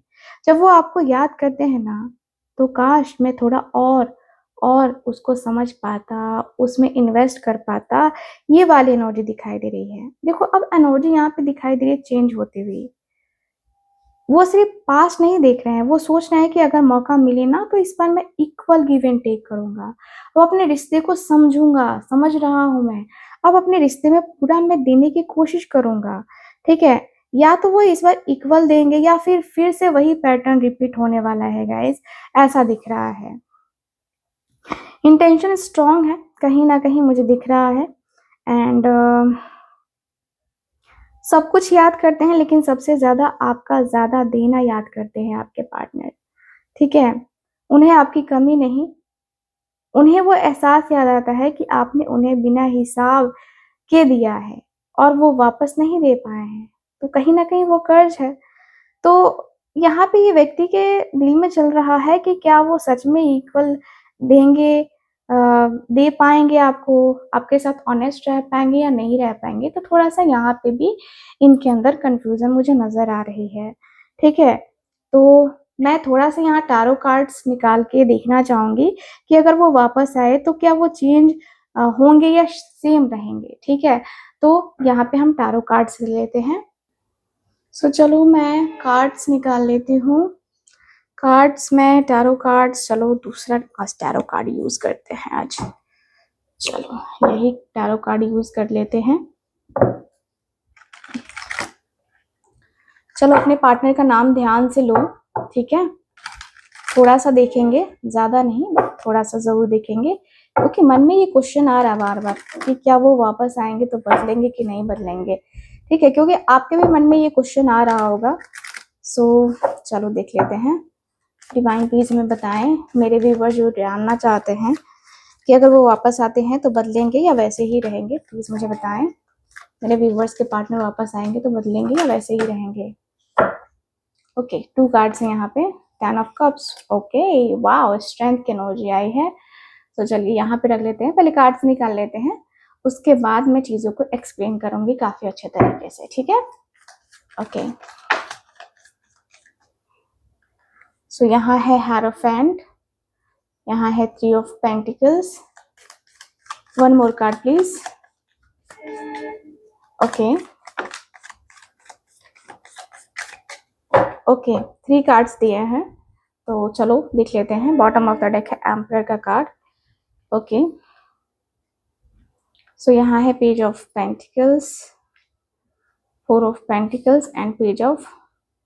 S1: जब वो आपको याद करते हैं ना, तो काश मैं थोड़ा और उसको समझ पाता, उसमें इन्वेस्ट कर पाता, ये वाली एनर्जी दिखाई दे रही है। देखो अब एनर्जी यहाँ पे दिखाई दे रही है चेंज होती हुई। वो सिर्फ पास्ट नहीं देख रहे हैं, वो सोच रहे हैं कि अगर मौका मिले ना तो इस बार मैं इक्वल गिव एंड टेक करूँगा। वो अपने रिश्ते को समझूँगा, समझ रहा हूँ मैं। अब अपने रिश्ते में पूरा मैं देने की कोशिश करूँगा, ठीक है? या तो वो इस बार इक्वल देंगे या फिर से वही पैटर्न रिपीट होने वाला है गाइज़, ऐसा दिख रहा है। इंटेंशन स्ट्रॉन्ग है, कहीं न कहीं मुझे दिख रहा है, एंड सब कुछ याद करते हैं, लेकिन सबसे ज़्यादा आपका ज़्यादा देना याद करते हैं आपके पार्टनर, ठीक है? उन्हें आपकी कमी नहीं, उन्हें वो एहसास याद आता है कि आपने उन्हें बिना हिसाब के दिया है और वो वापस नहीं दे पाए हैं, तो कहीं न कहीं वो कर्ज़ है। तो यहाँ पे ये व्यक्ति के दिल में चल रहा है कि क्या वो सच में इक्वल देंगे, दे पाएँगे आपको, आपके साथ ऑनेस्ट रह पाएँगे या नहीं रह पाएँगे? तो थोड़ा-सा यहाँ पे भी इनके अंदर कन्फ्यूज़न मुझे नज़र आ रही है, ठीक है? तो मैं थोड़ा-सा यहाँ टैरो कार्ड्स निकाल के देखना चाहूँगी कि अगर वो वापस आए तो क्या वो चेंज होंगे या सेम रहेंगे, ठीक है? तो यहाँ पे हम टैरो कार्ड्स ले लेते हैं। सो चलो मैं कार्ड्स निकाल लेती हूँ। कार्ड्स में टैरो कार्ड्स, चलो दूसरा आज टैरो कार्ड यूज़ करते हैं आज। चलो यही टैरो कार्ड यूज़ कर लेते हैं। चलो अपने पार्टनर का नाम ध्यान से लो, ठीक है? थोड़ा-सा देखेंगे, ज़्यादा नहीं, थोड़ा-सा ज़रूर देखेंगे, क्योंकि मन में ये क्वेश्चन आ रहा है बार-बार कि क्या वो वापस आएँगे तो बदलेंगे कि नहीं बदलेंगे, ठीक है? क्योंकि आपके भी मन में ये क्वेश्चन आ रहा होगा। सो चलो देख लेते हैं। डिवाइन प्लीज हमें बताएं, मेरे व्यूअर्स जो जानना चाहते हैं कि अगर वो वापस आते हैं तो बदलेंगे या वैसे ही रहेंगे, प्लीज मुझे बताएं। मेरे व्यूअर्स के पार्टनर वापस आएंगे तो बदलेंगे या वैसे ही रहेंगे? ओके, 2 कार्ड्स हैं यहाँ पे, 10 of cups, okay, wow, strength की एनर्जी आई है। तो चलिए यहाँ पे रख लेते हैं, पहले कार्ड्स निकाल लेते हैं, उसके बाद मैं चीज़ों को एक्सप्लेन करूँगी काफ़ी अच्छे तरीके से, ठीक है? ओके, सो यहाँ है हेरोफेंट, यहाँ है 3 of pentacles, 1 more card please. Okay okay, 3 cards दिए हैं, तो चलो देख लेते हैं। बॉटम ऑफ द डेक है एम्परर का कार्ड, ओके। सो यहाँ है page of pentacles, 4 of pentacles and page of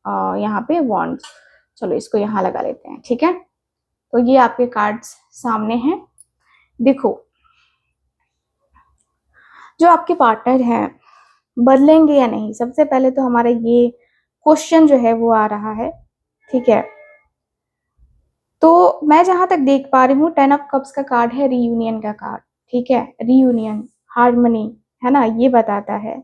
S1: यहाँ पे वॉन्ड्स। चलो इसको यहाँ लगा लेते हैं, ठीक है? तो ये आपके कार्ड्स सामने हैं। देखो, जो आपके पार्टनर हैं बदलेंगे या नहीं, सबसे पहले तो हमारा ये क्वेश्चन जो है वो आ रहा है। ठीक है, तो मैं जहां तक देख पा रही हूँ 10 ऑफ कप्स का कार्ड है रीयूनियन का कार्ड। ठीक है, रीयूनियन, हार्मनी, है ना, ये बताता है।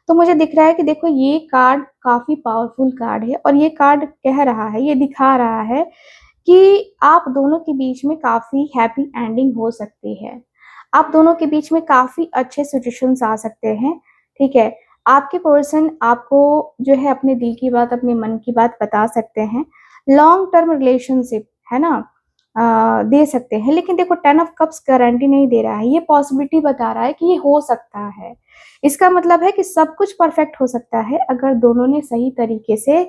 S1: तो मुझे दिख रहा है कि देखो ये कार्ड काफी पावरफुल कार्ड है और ये कार्ड कह रहा है, ये दिखा रहा है कि आप दोनों के बीच में काफी हैप्पी एंडिंग हो सकती है। आप दोनों के बीच में काफी अच्छे सिचुएशंस आ सकते हैं। ठीक है, आपके पर्सन आपको जो है अपने दिल की बात, अपने मन की बात बता सकते हैं। लॉन्ग टर्म रिलेशनशिप, है ना, दे सकते हैं। लेकिन देखो 10 ऑफ कप्स गारंटी नहीं दे रहा है, ये पॉसिबिलिटी बता रहा है कि ये हो सकता है। इसका मतलब है कि सब कुछ परफेक्ट हो सकता है अगर दोनों ने सही तरीके से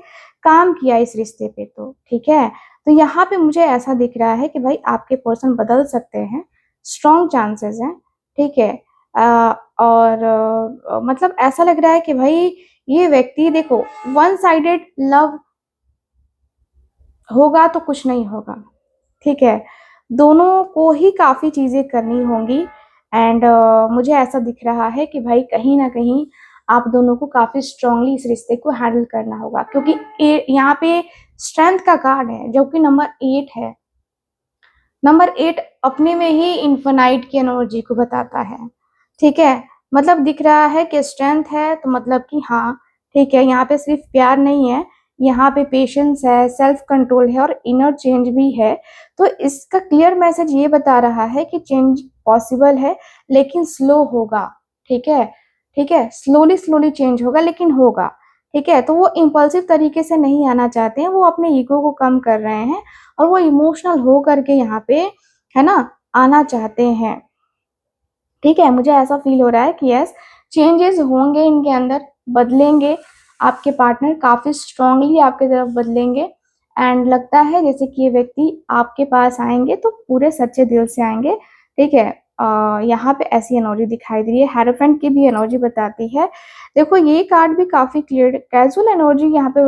S1: काम किया इस रिश्ते पे। तो ठीक है, तो यहाँ पे मुझे ऐसा दिख रहा है कि भाई आपके पर्सन बदल सकते हैं, स्ट्रॉन्ग चांसेस हैं। ठीक है, और मतलब ऐसा लग रहा है कि भाई ये व्यक्ति, देखो वन साइडेड लव होगा तो कुछ नहीं होगा। ठीक है, दोनों को ही काफी चीजें करनी होंगी। एंड मुझे ऐसा दिख रहा है कि भाई कहीं ना कहीं आप दोनों को काफी स्ट्रांगली इस रिश्ते को हैंडल करना होगा, क्योंकि यहाँ पे स्ट्रेंथ का कार्ड है जो कि नंबर 8 है। नंबर 8 अपने में ही इन्फिनाइट की एनर्जी को बताता है। ठीक है, मतलब दिख रहा है कि स्ट्रेंथ है, तो मतलब कि हाँ ठीक है, यहाँ पे सिर्फ प्यार नहीं है, यहाँ पे पेशेंस है, सेल्फ कंट्रोल है और इनर चेंज भी है। तो इसका क्लियर मैसेज ये बता रहा है कि चेंज पॉसिबल है लेकिन स्लो होगा। ठीक है, ठीक है, स्लोली स्लोली चेंज होगा लेकिन होगा। ठीक है, तो वो इम्पल्सिव तरीके से नहीं आना चाहते हैं, वो अपने ईगो को कम कर रहे हैं और वो इमोशनल हो करके यहाँ पे, है ना, आना चाहते हैं। ठीक है, मुझे ऐसा फील हो रहा है कि यस, चेंजेस होंगे इनके अंदर, बदलेंगे। आपके पार्टनर काफी स्ट्रांगली आपके तरफ बदलेंगे। एंड लगता है जैसे कि ये व्यक्ति आपके पास आएंगे तो पूरे सच्चे दिल से आएंगे। ठीक है, यहाँ पे ऐसी एनर्जी दिखाई दे रही है। हेरोफेंट की भी एनर्जी बताती है। देखो ये कार्ड भी काफी क्लियर, कैजुअल एनर्जी यहाँ पे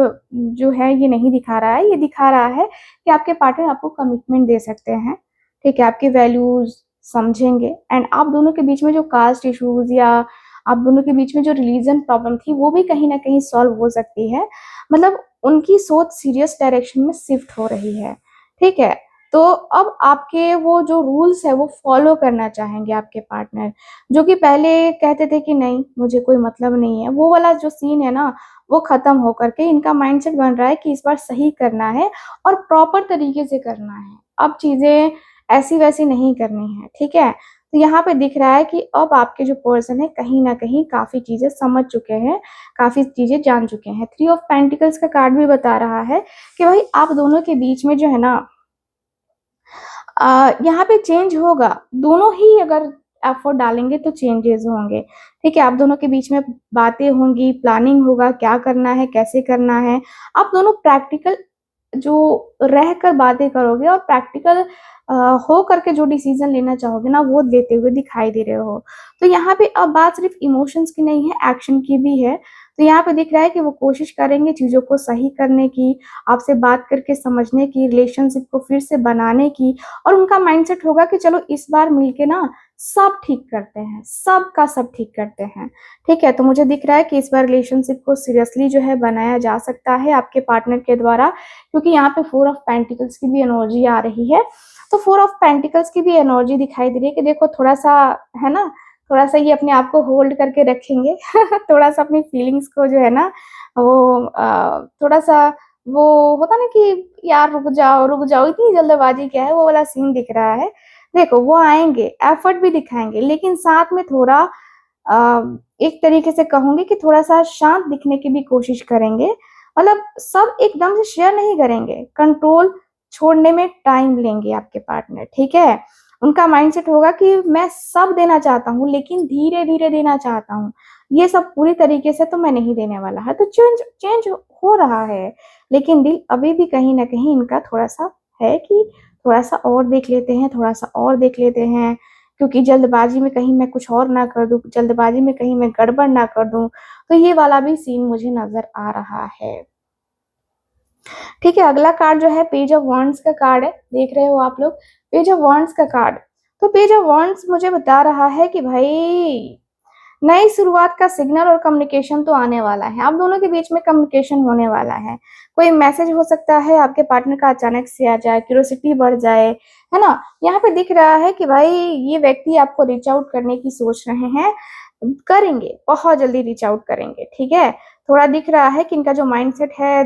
S1: जो है ये नहीं दिखा रहा है, ये दिखा रहा है कि आपके पार्टनर आपको कमिटमेंट दे सकते हैं। ठीक है, आपके वैल्यूज समझेंगे। एंड आप दोनों के बीच में जो कास्ट इश्यूज या आप दोनों के बीच में जो रिलीजन प्रॉब्लम थी वो भी कहीं ना कहीं सॉल्व हो सकती है। मतलब उनकी सोच सीरियस डायरेक्शन में शिफ्ट हो रही है। ठीक है, तो अब आपके वो जो रूल्स है वो फॉलो करना चाहेंगे आपके पार्टनर, जो कि पहले कहते थे कि नहीं मुझे कोई मतलब नहीं है, वो वाला जो सीन है ना वो खत्म हो करके इनका माइंडसेट बन रहा है कि इस बार सही करना है और प्रॉपर तरीके से करना है। अब चीजें ऐसी वैसी नहीं करनी है। ठीक है, तो यहाँ पे दिख रहा है कि अब आपके जो पर्सन है कहीं ना कहीं काफी चीजें समझ चुके हैं, काफी चीजें जान चुके हैं। 3 ऑफ पेंटिकल्स का कार्ड भी बता रहा है कि भाई आप दोनों के बीच में जो है ना यहाँ पे चेंज होगा। दोनों ही अगर एफर्ट डालेंगे तो चेंजेस होंगे। ठीक है, आप दोनों के बीच में बातें होंगी, प्लानिंग होगा, क्या करना है, कैसे करना है। आप दोनों प्रैक्टिकल जो रह कर बातें करोगे और प्रैक्टिकल हो करके जो डिसीजन लेना चाहोगे ना वो लेते हुए दिखाई दे रहे हो। तो यहाँ पे अब बात सिर्फ इमोशंस की नहीं है, एक्शन की भी है। तो यहाँ पे दिख रहा है कि वो कोशिश करेंगे चीजों को सही करने की, आपसे बात करके समझने की, रिलेशनशिप को फिर से बनाने की। और उनका माइंडसेट होगा कि चलो इस बार मिलके ना सब ठीक करते हैं, सब का सब ठीक करते हैं। ठीक है, तो मुझे दिख रहा है कि इस बार रिलेशनशिप को सीरियसली जो है बनाया जा सकता है आपके पार्टनर के द्वारा, क्योंकि यहाँ पे 4 ऑफ पेंटिकल्स की भी एनर्जी आ रही है। तो 4 ऑफ पेंटिकल्स की भी एनर्जी दिखाई दे रही है कि देखो थोड़ा सा, है ना, थोड़ा सा ये अपने आप को होल्ड करके रखेंगे थोड़ा सा अपनी फीलिंग्स को जो है ना वो थोड़ा सा, वो होता ना कि यार रुक जाओ, इतनी जल्दबाजी क्या है, वो वाला सीन दिख रहा है। देखो वो आएंगे, एफर्ट भी दिखाएंगे, लेकिन साथ में थोड़ा एक तरीके से कहूंगी कि थोड़ा सा शांत दिखने की भी कोशिश करेंगे। मतलब सब एकदम से शेयर नहीं करेंगे, कंट्रोल छोड़ने में टाइम लेंगे आपके पार्टनर। ठीक है, उनका माइंडसेट होगा कि मैं सब देना चाहता हूँ लेकिन धीरे धीरे देना चाहता हूँ, ये सब पूरी तरीके से तो मैं नहीं देने वाला है। तो चेंज चेंज हो रहा है, लेकिन दिल अभी भी कहीं ना कहीं इनका थोड़ा सा है कि थोड़ा सा और देख लेते हैं, थोड़ा सा और देख लेते हैं, क्योंकि जल्दबाजी में कहीं मैं कुछ और ना कर दूं, जल्दबाजी में कहीं मैं गड़बड़ ना कर दूं। तो ये वाला भी सीन मुझे नजर आ रहा है। ठीक है, अगला कार्ड जो है पेज ऑफ वॉन्ड्स का कार्ड है, देख रहे हो आप लोग, पेज ऑफ वॉन्ड्स का कार्ड। तो पेज ऑफ वॉन्ड्स मुझे बता रहा है कि भाई नई शुरुआत का सिग्नल और कम्युनिकेशन तो आने वाला है, आप दोनों के बीच में कम्युनिकेशन होने वाला है। कोई मैसेज हो सकता है आपके पार्टनर का अचानक से आ जाए, क्यूरियोसिटी बढ़ जाए, है ना? यहाँ पे दिख रहा है कि भाई ये व्यक्ति आपको रीच आउट करने की सोच रहे हैं, करेंगे, बहुत जल्दी रीच आउट करेंगे, ठीक है? थोड़ा दिख रहा है कि इनका जो माइंडसेट है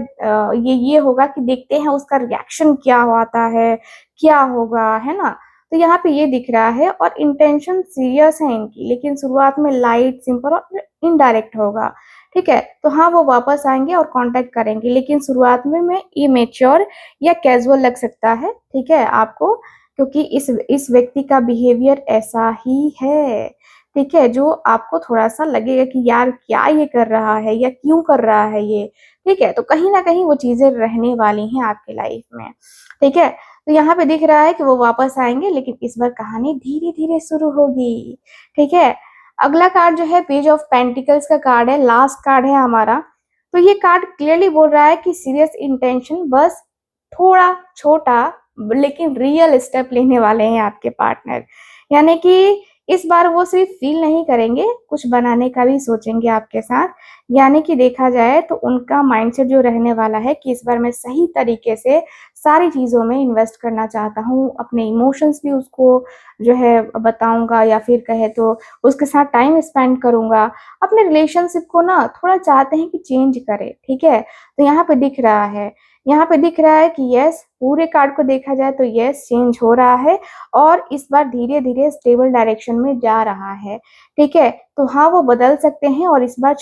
S1: ये होगा कि देखते हैं उसका रिएक्शन क्या आता है, क्या होगा, है ना? तो यहाँ पे ये दिख रहा है और इंटेंशन सीरियस है इनकी, लेकिन शुरुआत में लाइट, सिंपल और इनडायरेक्ट होगा, ठीक है? तो हाँ, वो वापस आएँगे और कॉन्टैक्ट करेंगे, लेकिन शुरुआत में इमैच्योर या कैज़ुअल लग सकता है, ठीक है, आपको, क्योंकि इस व्यक्ति का बिहेवियर ऐसा ही है, ठीक है? जो आपको थोड़ा-सा लगेगा कि यार क्या ये कर रहा है या क्यों कर रहा है ये, ठीक है? तो कहीं न कहीं वो चीज़ें रहने वाली हैं आपकी लाइफ़ में, ठीक है? तो यहाँ पे दिख रहा है कि वो वापस आएँगे, लेकिन इस बार कहानी धीरे-धीरे शुरू होगी, ठीक है? अगला कार्ड जो है पेज ऑफ पेंटिकल्स का कार्ड है, लास्ट कार्ड है हमारा। तो ये कार्ड क्लियरली बोल रहा है कि सीरियस इंटेंशन, बस थोड़ा छोटा लेकिन रियल स्टेप लेने वाले हैं आपके पार्टनर। यानी कि इस बार वो सिर्फ फ़ील नहीं करेंगे, कुछ बनाने का भी सोचेंगे आपके साथ। यानी कि देखा जाए तो उनका माइंडसेट जो रहने वाला है कि इस बार मैं सही तरीके से सारी चीज़ों में इन्वेस्ट करना चाहता हूँ, अपने इमोशंस भी उसको जो है बताऊँगा, या फिर कहे तो उसके साथ टाइम स्पेंड करूँगा। अपने रिलेशनशिप को ना थोड़ा चाहते हैं कि चेंज करें, ठीक है? तो यहाँ पे दिख रहा है, यहाँ पे दिख रहा है कि यस, पूरे कार्ड को देखा जाए तो यस, चेंज हो रहा है और इस बार धीरे-धीरे स्टेबल डायरेक्शन में जा रहा है, ठीक है? तो हाँ, वो बदल सकते हैं और इस बार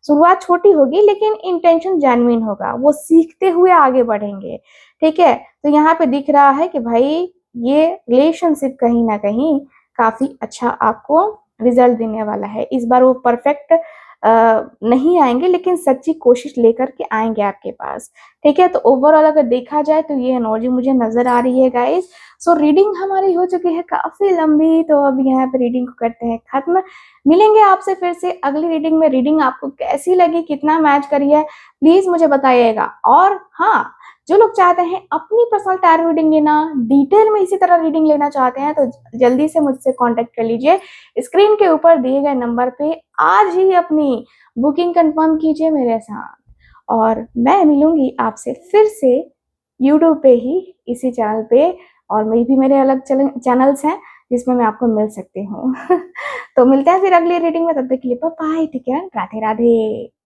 S1: शुरुआत छोटी होगी, लेकिन इंटेंशन जेन्युइन होगा, वो सीखते हुए आगे बढ़ेंगे, ठीक है? तो यहाँ पे दिख रहा है कि भाई ये रिलेशनशिप कहीं न कहीं काफ़ी अच्छा आपको रिज़ल्ट देने वाला है। इस बार वो परफेक्ट नहीं आएँगे, लेकिन सच्ची कोशिश लेकर के आएँगे आपके पास, ठीक है? तो ओवरऑल अगर देखा जाए तो ये एनर्जी मुझे नज़र आ रही है गाइज़। सो रीडिंग हमारी हो चुकी है काफ़ी लंबी, तो अब यहाँ पे रीडिंग को करते हैं खत्म। मिलेंगे आपसे फिर से अगली रीडिंग में। रीडिंग आपको कैसी लगी, कितना मैच करी है, प्लीज़ मुझे बताइएगा। और हाँ, जो लोग चाहते हैं अपनी पर्सनल टैरो रीडिंग लेना, डिटेल में इसी तरह रीडिंग लेना चाहते हैं, तो जल्दी से मुझसे कॉन्टैक्ट कर लीजिए। स्क्रीन के ऊपर दिए गए नंबर पे आज ही अपनी बुकिंग कन्फर्म कीजिए मेरे साथ, और मैं मिलूँगी आपसे फिर से यूट्यूब पे ही, इसी चैनल पे, और मेरे अलग चैनल्स हैं जिसमें मैं आपको मिल सकती हूँ। तो मिलते हैं फिर अगली रीडिंग में, तब तक के लिए bye bye, take care, Radhe Radhe.